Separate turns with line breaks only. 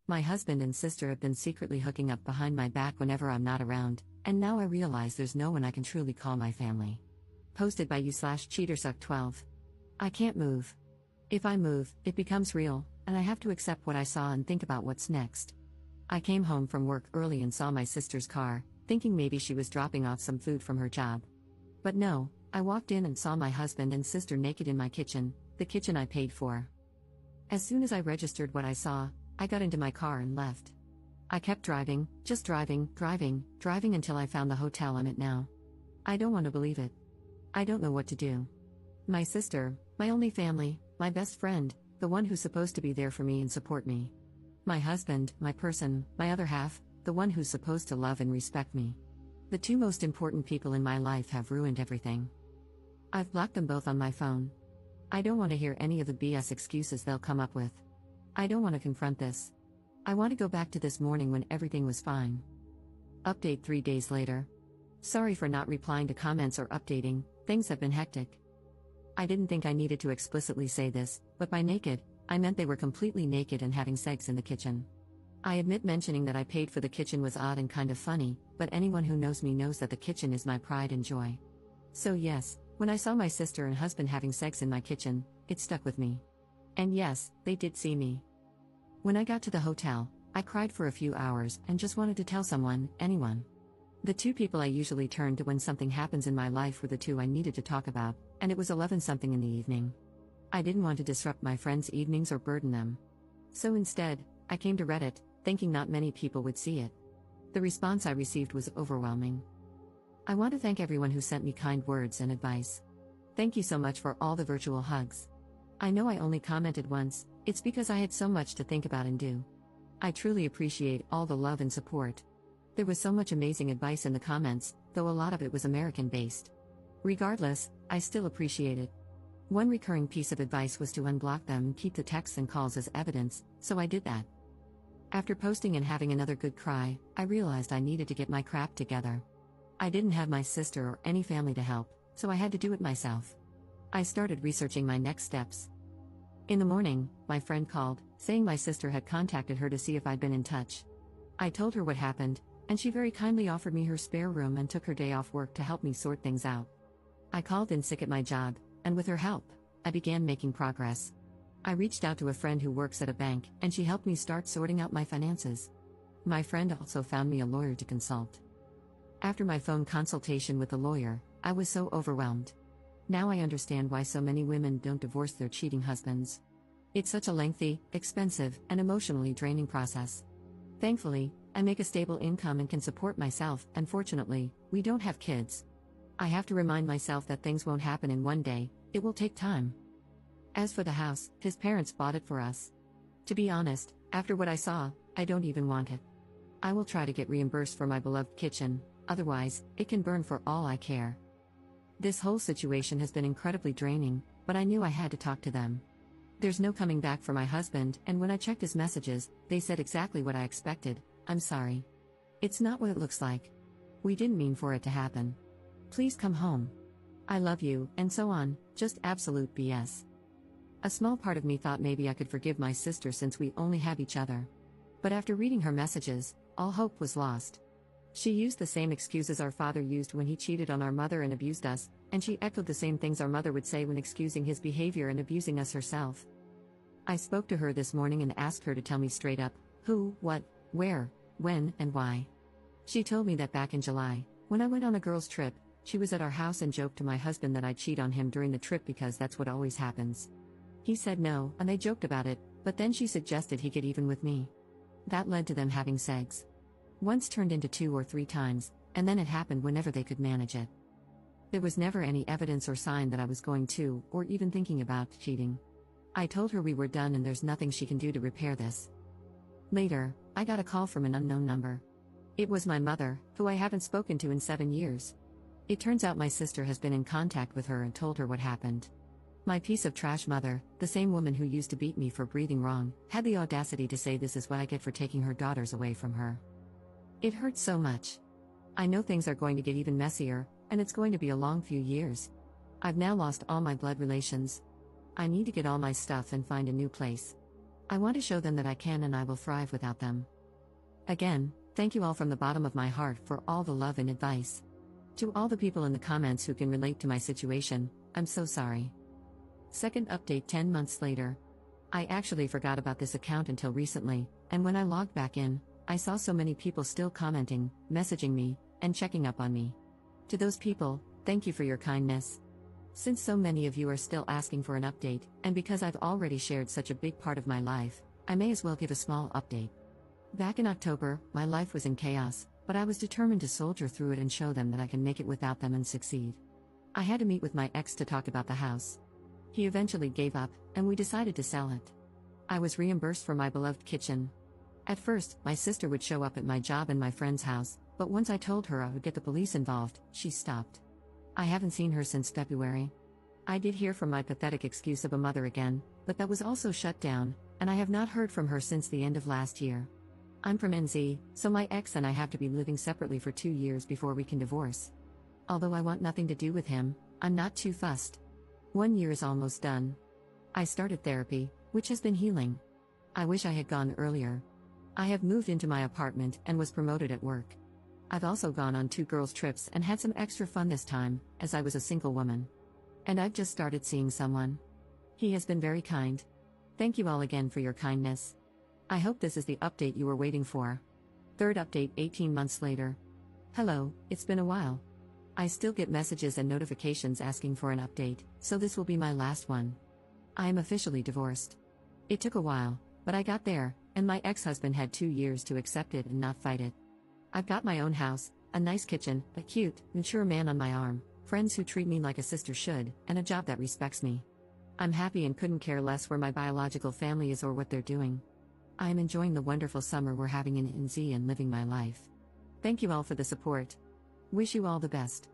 My husband and sister have been secretly hooking up behind my back whenever I'm not around, and now I realize there's no one I can truly call my family. Posted by you/cheatersuck12. I can't move. If I move, it becomes real, and I have to accept what I saw and think about what's next. I came home from work early and saw my sister's car, thinking maybe she was dropping off some food from her job. But no, I walked in and saw my husband and sister naked in my kitchen, the kitchen I paid for. As soon as I registered what I saw, I got into my car and left. I kept driving, just driving until I found the hotel I'm at now. I don't want to believe it. I don't know what to do. My sister, my only family, my best friend, the one who's supposed to be there for me and support me. My husband, my person, my other half, the one who's supposed to love and respect me. The two most important people in my life have ruined everything. I've blocked them both on my phone. I don't want to hear any of the BS excuses they'll come up with. I don't want to confront this. I want to go back to this morning when everything was fine. Update 3 days later. Sorry for not replying to comments or updating, things have been hectic. I didn't think I needed to explicitly say this, but by naked, I meant they were completely naked and having sex in the kitchen. I admit mentioning that I paid for the kitchen was odd and kind of funny, but anyone who knows me knows that the kitchen is my pride and joy. So yes, when I saw my sister and husband having sex in my kitchen, it stuck with me. And yes, they did see me. When I got to the hotel, I cried for a few hours and just wanted to tell someone, anyone. The two people I usually turn to when something happens in my life were the two I needed to talk about, and it was 11-something in the evening. I didn't want to disrupt my friends' evenings or burden them. So instead, I came to Reddit, thinking not many people would see it. The response I received was overwhelming. I want to thank everyone who sent me kind words and advice. Thank you so much for all the virtual hugs. I know I only commented once, it's because I had so much to think about and do. I truly appreciate all the love and support. There was so much amazing advice in the comments, though a lot of it was American-based. Regardless, I still appreciate it. One recurring piece of advice was to unblock them and keep the texts and calls as evidence, so I did that. After posting and having another good cry, I realized I needed to get my crap together. I didn't have my sister or any family to help, so I had to do it myself. I started researching my next steps. In the morning, my friend called, saying my sister had contacted her to see if I'd been in touch. I told her what happened, and she very kindly offered me her spare room and took her day off work to help me sort things out. I called in sick at my job, and with her help, I began making progress. I reached out to a friend who works at a bank, and she helped me start sorting out my finances. My friend also found me a lawyer to consult. After my phone consultation with the lawyer, I was so overwhelmed. Now I understand why so many women don't divorce their cheating husbands. It's such a lengthy, expensive, and emotionally draining process. Thankfully, I make a stable income and can support myself, and fortunately, we don't have kids. I have to remind myself that things won't happen in one day, it will take time. As for the house, his parents bought it for us. To be honest, after what I saw, I don't even want it. I will try to get reimbursed for my beloved kitchen, otherwise, it can burn for all I care. This whole situation has been incredibly draining, but I knew I had to talk to them. There's no coming back for my husband, and when I checked his messages, they said exactly what I expected: I'm sorry. It's not what it looks like. We didn't mean for it to happen. Please come home. I love you, and so on, just absolute BS. A small part of me thought maybe I could forgive my sister since we only have each other. But after reading her messages, all hope was lost. She used the same excuses our father used when he cheated on our mother and abused us, and she echoed the same things our mother would say when excusing his behavior and abusing us herself. I spoke to her this morning and asked her to tell me straight up, who, what, where, when, and why. She told me that back in July, when I went on a girls' trip, she was at our house and joked to my husband that I'd cheat on him during the trip because that's what always happens. He said no, and they joked about it, but then she suggested he get even with me. That led to them having sex. Once turned into 2 or 3 times, and then it happened whenever they could manage it. There was never any evidence or sign that I was going to, or even thinking about, cheating. I told her we were done and there's nothing she can do to repair this. Later, I got a call from an unknown number. It was my mother, who I haven't spoken to in 7 years. It turns out my sister has been in contact with her and told her what happened. My piece of trash mother, the same woman who used to beat me for breathing wrong, had the audacity to say this is what I get for taking her daughters away from her. It hurts so much. I know things are going to get even messier, and it's going to be a long few years. I've now lost all my blood relations. I need to get all my stuff and find a new place. I want to show them that I can and I will thrive without them. Again, thank you all from the bottom of my heart for all the love and advice. To all the people in the comments who can relate to my situation, I'm so sorry. Second update 10 months later. I actually forgot about this account until recently, and when I logged back in, I saw so many people still commenting, messaging me, and checking up on me. To those people, thank you for your kindness. Since so many of you are still asking for an update, and because I've already shared such a big part of my life, I may as well give a small update. Back in October, my life was in chaos, but I was determined to soldier through it and show them that I can make it without them and succeed. I had to meet with my ex to talk about the house. He eventually gave up, and we decided to sell it. I was reimbursed for my beloved kitchen. At first, my sister would show up at my job and my friend's house, but once I told her I would get the police involved, she stopped. I haven't seen her since February. I did hear from my pathetic excuse of a mother again, but that was also shut down, and I have not heard from her since the end of last year. I'm from NZ, so my ex and I have to be living separately for 2 years before we can divorce. Although I want nothing to do with him, I'm not too fussed. 1 year is almost done. I started therapy, which has been healing. I wish I had gone earlier. I have moved into my apartment and was promoted at work. I've also gone on 2 girls' trips and had some extra fun this time, as I was a single woman. And I've just started seeing someone. He has been very kind. Thank you all again for your kindness. I hope this is the update you were waiting for. Third update 18 months later. Hello, it's been a while. I still get messages and notifications asking for an update, so this will be my last one. I am officially divorced. It took a while, but I got there, and my ex-husband had 2 years to accept it and not fight it. I've got my own house, a nice kitchen, a cute, mature man on my arm, friends who treat me like a sister should, and a job that respects me. I'm happy and couldn't care less where my biological family is or what they're doing. I am enjoying the wonderful summer we're having in NZ and living my life. Thank you all for the support. Wish you all the best.